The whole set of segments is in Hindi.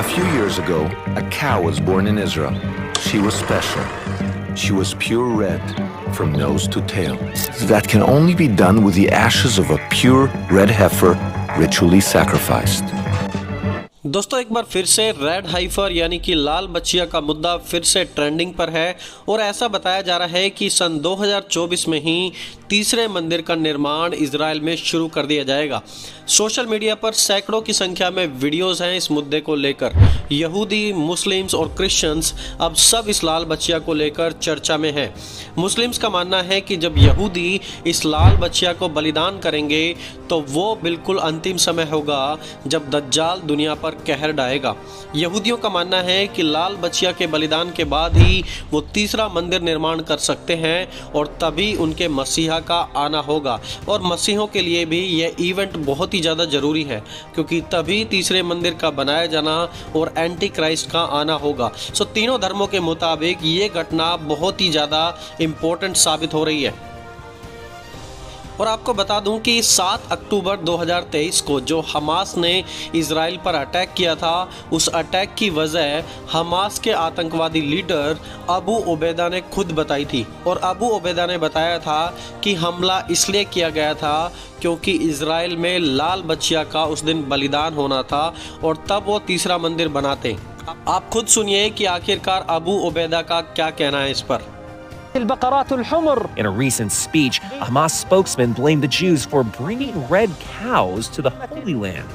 A few years ago, a cow was born in Israel. She was special. She was pure red from nose to tail. That can only be done with the ashes of a pure red heifer ritually sacrificed. दोस्तों एक बार फिर से रेड हाइफर यानी कि लाल बच्चिया का मुद्दा फिर से ट्रेंडिंग पर है और ऐसा बताया जा रहा है कि सन 2024 में ही तीसरे मंदिर का निर्माण इजराइल में शुरू कर दिया जाएगा। सोशल मीडिया पर सैकड़ों की संख्या में वीडियोस हैं इस मुद्दे को लेकर। यहूदी, मुस्लिम्स और क्रिश्चियंस अब सब इस लाल बच्चिया को लेकर चर्चा में है। मुस्लिम्स का मानना है कि जब यहूदी इस लाल बच्चिया को बलिदान करेंगे तो वो बिल्कुल अंतिम समय होगा जब दज्जाल दुनिया पर कहर ढाएगा। यहूदियों का मानना है कि लाल बच्चिया के बलिदान के बाद ही वो तीसरा मंदिर निर्माण कर सकते हैं और तभी उनके मसीहा का आना होगा। और मसीहों के लिए भी यह इवेंट बहुत ही ज़्यादा ज़रूरी है क्योंकि तभी तीसरे मंदिर का बनाया जाना और एंटी क्राइस्ट का आना होगा। सो तीनों धर्मों के मुताबिक ये घटना बहुत ही ज़्यादा इम्पोर्टेंट साबित हो रही है। और आपको बता दूं कि 7 अक्टूबर 2023 को जो हमास ने इजराइल पर अटैक किया था, उस अटैक की वजह हमास के आतंकवादी लीडर अबू उबैदा ने खुद बताई थी। और अबू उबैदा ने बताया था कि हमला इसलिए किया गया था क्योंकि इजराइल में लाल बच्चिया का उस दिन बलिदान होना था और तब वो तीसरा मंदिर बनाते। आप खुद सुनिए कि आखिरकार अबू उबैदा का क्या कहना है इस पर। In a recent speech, a Hamas spokesman blamed the Jews for bringing red cows to the Holy Land.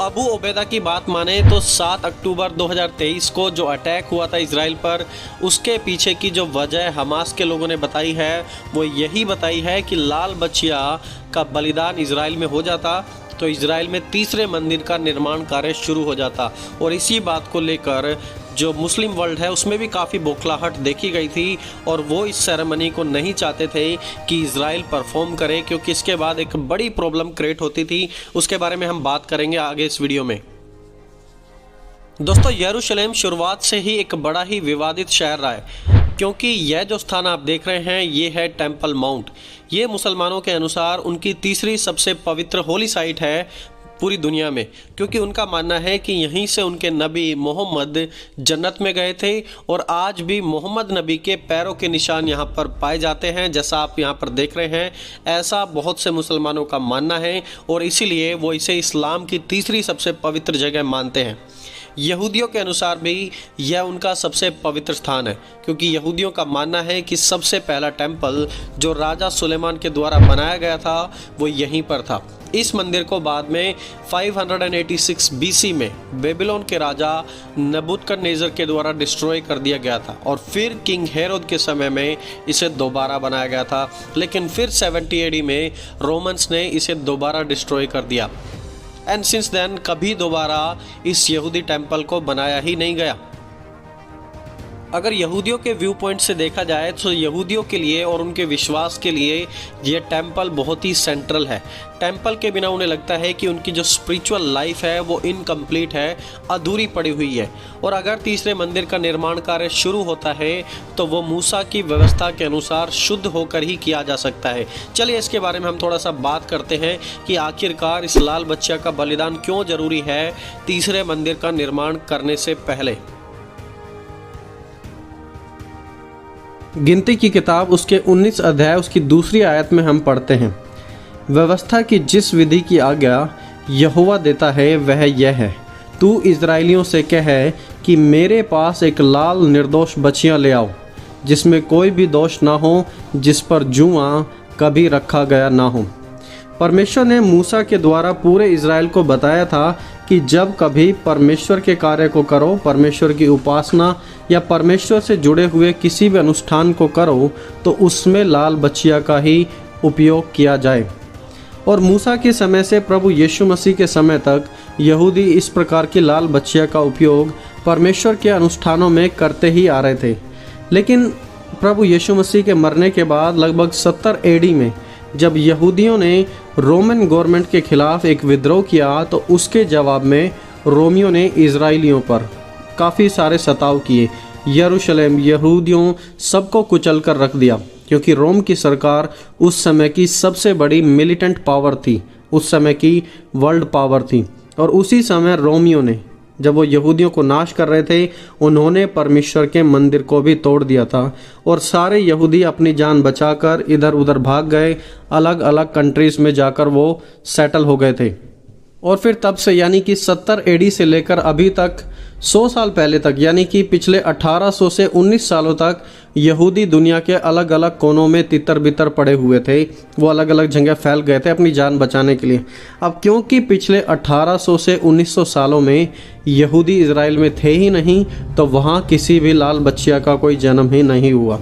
Abu Ubaida की बात माने तो 7 अक्टूबर 2023 को जो अटैक हुआ था इजराइल पर, उसके पीछे की जो वजह हमास के लोगों ने बताई है वो यही बताई है कि लाल बच्चिया का बलिदान इजराइल में हो जाता तो इजराइल में तीसरे मंदिर का निर्माण कार्य शुरू हो जाता। और इसी बात को लेकर जो मुस्लिम वर्ल्ड है उसमें भी काफ़ी बौखलाहट देखी गई थी और वो इस सेरेमनी को नहीं चाहते थे कि इजराइल परफॉर्म करे क्योंकि इसके बाद एक बड़ी प्रॉब्लम क्रिएट होती थी। उसके बारे में हम बात करेंगे आगे इस वीडियो में। दोस्तों यरूशलेम शुरुआत से ही एक बड़ा ही विवादित शहर रहा है क्योंकि यह जो स्थान आप देख रहे हैं ये है टेम्पल माउंट। ये मुसलमानों के अनुसार उनकी तीसरी सबसे पवित्र होली साइट है पूरी दुनिया में क्योंकि उनका मानना है कि यहीं से उनके नबी मोहम्मद जन्नत में गए थे और आज भी मोहम्मद नबी के पैरों के निशान यहाँ पर पाए जाते हैं। जैसा आप यहाँ पर देख रहे हैं ऐसा बहुत से मुसलमानों का मानना है और इसीलिए वो इसे इस्लाम की तीसरी सबसे पवित्र जगह मानते हैं। यहूदियों के अनुसार भी यह उनका सबसे पवित्र स्थान है क्योंकि यहूदियों का मानना है कि सबसे पहला टेंपल जो राजा सुलेमान के द्वारा बनाया गया था वो यहीं पर था। इस मंदिर को बाद में 586 BC में बेबीलोन के राजा नबूकदनेस्सर के द्वारा डिस्ट्रॉय कर दिया गया था और फिर किंग हेरोद के समय में इसे दोबारा बनाया गया था, लेकिन फिर 70 AD में रोमन्स ने इसे दोबारा डिस्ट्रॉय कर दिया एंड सिंस देन कभी दोबारा इस यहूदी टेंपल को बनाया ही नहीं गया। अगर यहूदियों के व्यू पॉइंट से देखा जाए तो यहूदियों के लिए और उनके विश्वास के लिए ये टेंपल बहुत ही सेंट्रल है। टेंपल के बिना उन्हें लगता है कि उनकी जो स्पिरिचुअल लाइफ है वो इनकम्प्लीट है, अधूरी पड़ी हुई है। और अगर तीसरे मंदिर का निर्माण कार्य शुरू होता है तो वो मूसा की व्यवस्था के अनुसार शुद्ध होकर ही किया जा सकता है। चलिए इसके बारे में हम थोड़ा सा बात करते हैं कि आखिरकार इस लाल बच्चिया का बलिदान क्यों ज़रूरी है तीसरे मंदिर का निर्माण करने से पहले। गिनती की किताब उसके 19 अध्याय उसकी दूसरी आयत में हम पढ़ते हैं, व्यवस्था की जिस विधि की आज्ञा यहोवा देता है वह यह है, तू इज़राइलियों से कह कि मेरे पास एक लाल निर्दोष बच्चियाँ ले आओ जिसमें कोई भी दोष ना हो, जिस पर जुआ कभी रखा गया ना हो। परमेश्वर ने मूसा के द्वारा पूरे इज़राइल को बताया था कि जब कभी परमेश्वर के कार्य को करो, परमेश्वर की उपासना या परमेश्वर से जुड़े हुए किसी भी अनुष्ठान को करो तो उसमें लाल बच्चिया का ही उपयोग किया जाए। और मूसा के समय से प्रभु यीशु मसीह के समय तक यहूदी इस प्रकार की लाल बच्चिया का उपयोग परमेश्वर के अनुष्ठानों में करते ही आ रहे थे। लेकिन प्रभु यीशु मसीह के मरने के बाद लगभग 70 AD में जब यहूदियों ने रोमन गवर्नमेंट के खिलाफ एक विद्रोह किया, तो उसके जवाब में रोमियों ने इजराइलियों पर काफ़ी सारे सताव किए। यरूशलेम, यहूदियों सबको कुचल कर रख दिया, क्योंकि रोम की सरकार उस समय की सबसे बड़ी मिलिटेंट पावर थी, उस समय की वर्ल्ड पावर थी। और उसी समय रोमियों ने, जब वो यहूदियों को नाश कर रहे थे, उन्होंने परमेश्वर के मंदिर को भी तोड़ दिया था और सारे यहूदी अपनी जान बचाकर इधर उधर भाग गए, अलग अलग कंट्रीज़ में जाकर वो सेटल हो गए थे। और फिर तब से यानी कि 70 एडी से लेकर अभी तक 100 साल पहले तक, यानी कि पिछले 1800 से 19 सालों तक यहूदी दुनिया के अलग अलग कोनों में तितर बितर पड़े हुए थे। वो अलग अलग जगह फैल गए थे अपनी जान बचाने के लिए। अब क्योंकि पिछले 1800 से 1900 सालों में यहूदी इजराइल में थे ही नहीं, तो वहाँ किसी भी लाल बच्चिया का कोई जन्म ही नहीं हुआ।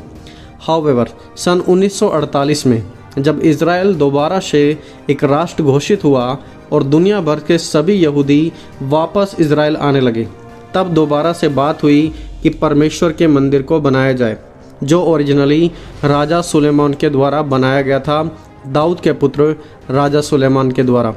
हाउएवर सन 1948 में जब इजराइल दोबारा से एक राष्ट्र घोषित हुआ और दुनिया भर के सभी यहूदी वापस इजराइल आने लगे, तब दोबारा से बात हुई कि परमेश्वर के मंदिर को बनाया जाए, जो ओरिजिनली राजा सुलेमान के द्वारा बनाया गया था, दाऊद के पुत्र राजा सुलेमान के द्वारा।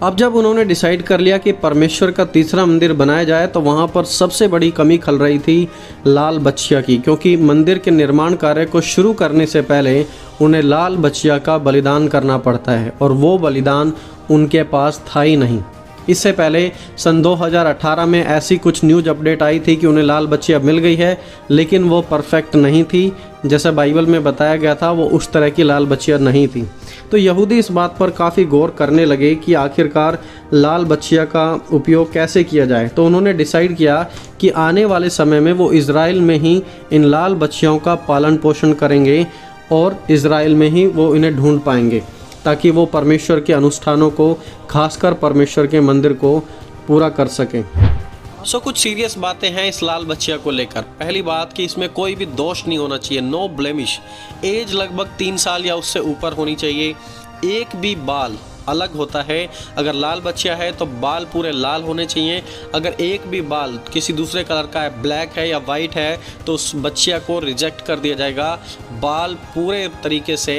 अब जब उन्होंने डिसाइड कर लिया कि परमेश्वर का तीसरा मंदिर बनाया जाए, तो वहाँ पर सबसे बड़ी कमी खल रही थी लाल बच्चिया की, क्योंकि मंदिर के निर्माण कार्य को शुरू करने से पहले उन्हें लाल बच्चिया का बलिदान करना पड़ता है, और वो बलिदान उनके पास था ही नहीं। इससे पहले सन 2018 में ऐसी कुछ न्यूज़ अपडेट आई थी कि उन्हें लाल बच्चियाँ मिल गई है, लेकिन वो परफेक्ट नहीं थी। जैसा बाइबल में बताया गया था, वो उस तरह की लाल बच्चियाँ नहीं थी। तो यहूदी इस बात पर काफ़ी गौर करने लगे कि आखिरकार लाल बच्चियाँ का उपयोग कैसे किया जाए। तो उन्होंने डिसाइड किया कि आने वाले समय में वो इज़राइल में ही इन लाल बच्चियों का पालन पोषण करेंगे और इज़राइल में ही वो इन्हें ढूंढ पाएंगे, ताकि वो परमेश्वर के अनुष्ठानों को, खासकर परमेश्वर के मंदिर को पूरा कर सकें। कुछ सीरियस बातें हैं इस लाल बच्चिया को लेकर। पहली बात कि इसमें कोई भी दोष नहीं होना चाहिए, नो ब्लेमिश। एज लगभग 3 साल या उससे ऊपर होनी चाहिए। एक भी बाल अलग होता है, अगर लाल बच्चिया है तो बाल पूरे लाल होने चाहिए। अगर एक भी बाल किसी दूसरे कलर का है, ब्लैक है या वाइट है, तो उस बच्चिया को रिजेक्ट कर दिया जाएगा। बाल पूरे तरीके से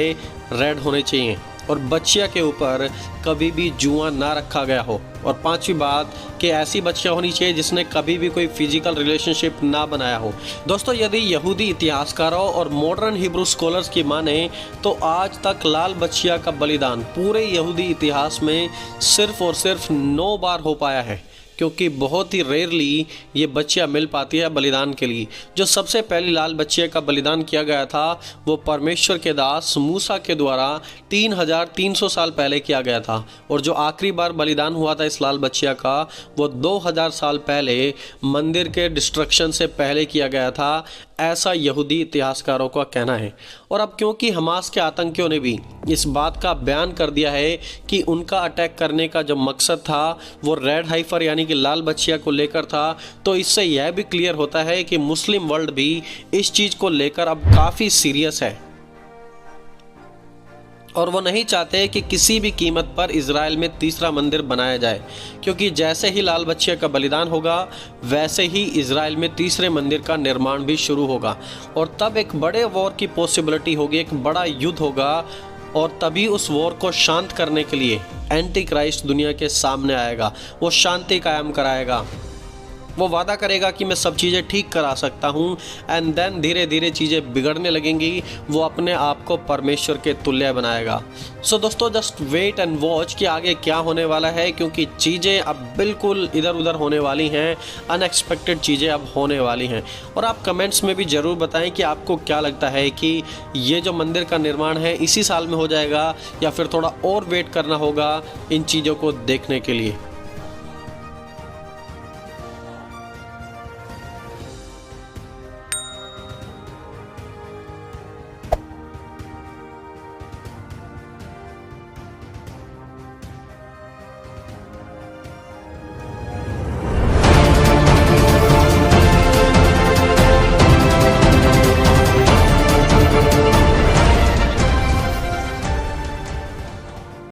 रेड होने चाहिए और बच्चिया के ऊपर कभी भी जुआ ना रखा गया हो। और 5वीं बात कि ऐसी बच्चियाँ होनी चाहिए जिसने कभी भी कोई फिजिकल रिलेशनशिप ना बनाया हो। दोस्तों, यदि यहूदी इतिहासकारों और मॉडर्न हिब्रू स्कॉलर्स की माने तो आज तक लाल बच्चिया का बलिदान पूरे यहूदी इतिहास में सिर्फ और सिर्फ 9 बार हो पाया है, क्योंकि बहुत ही रेयरली ये बच्चियाँ मिल पाती है बलिदान के लिए। जो सबसे पहली लाल बच्चिया का बलिदान किया गया था वो परमेश्वर के दास मूसा के द्वारा 3300 साल पहले किया गया था, और जो आखिरी बार बलिदान हुआ था इस लाल बच्चिया का वो 2000 साल पहले मंदिर के डिस्ट्रक्शन से पहले किया गया था, ऐसा यहूदी इतिहासकारों का कहना है। और अब क्योंकि हमास के आतंकियों ने भी इस बात का बयान कर दिया है कि उनका अटैक करने का जो मकसद था वो रेड हाइफर यानी कि लाल बच्चिया को लेकर था, तो इससे यह भी क्लियर होता है कि मुस्लिम वर्ल्ड भी इस चीज़ को लेकर अब काफ़ी सीरियस है और वो नहीं चाहते कि किसी भी कीमत पर इजराइल में तीसरा मंदिर बनाया जाए, क्योंकि जैसे ही लाल बच्चिया का बलिदान होगा वैसे ही इजराइल में तीसरे मंदिर का निर्माण भी शुरू होगा, और तब एक बड़े वॉर की पॉसिबिलिटी होगी, एक बड़ा युद्ध होगा, और तभी उस वॉर को शांत करने के लिए एंटी क्राइस्ट दुनिया के सामने आएगा। वो शांति कायम कराएगा, वो वादा करेगा कि मैं सब चीज़ें ठीक करा सकता हूँ, एंड देन धीरे धीरे चीज़ें बिगड़ने लगेंगी। वो अपने आप को परमेश्वर के तुल्य बनाएगा। सो दोस्तों, जस्ट वेट एंड वॉच कि आगे क्या होने वाला है, क्योंकि चीज़ें अब बिल्कुल इधर उधर होने वाली हैं, अनएक्सपेक्टेड चीज़ें अब होने वाली हैं। और आप कमेंट्स में भी ज़रूर बताएं कि आपको क्या लगता है कि ये जो मंदिर का निर्माण है इसी साल में हो जाएगा या फिर थोड़ा और वेट करना होगा इन चीज़ों को देखने के लिए।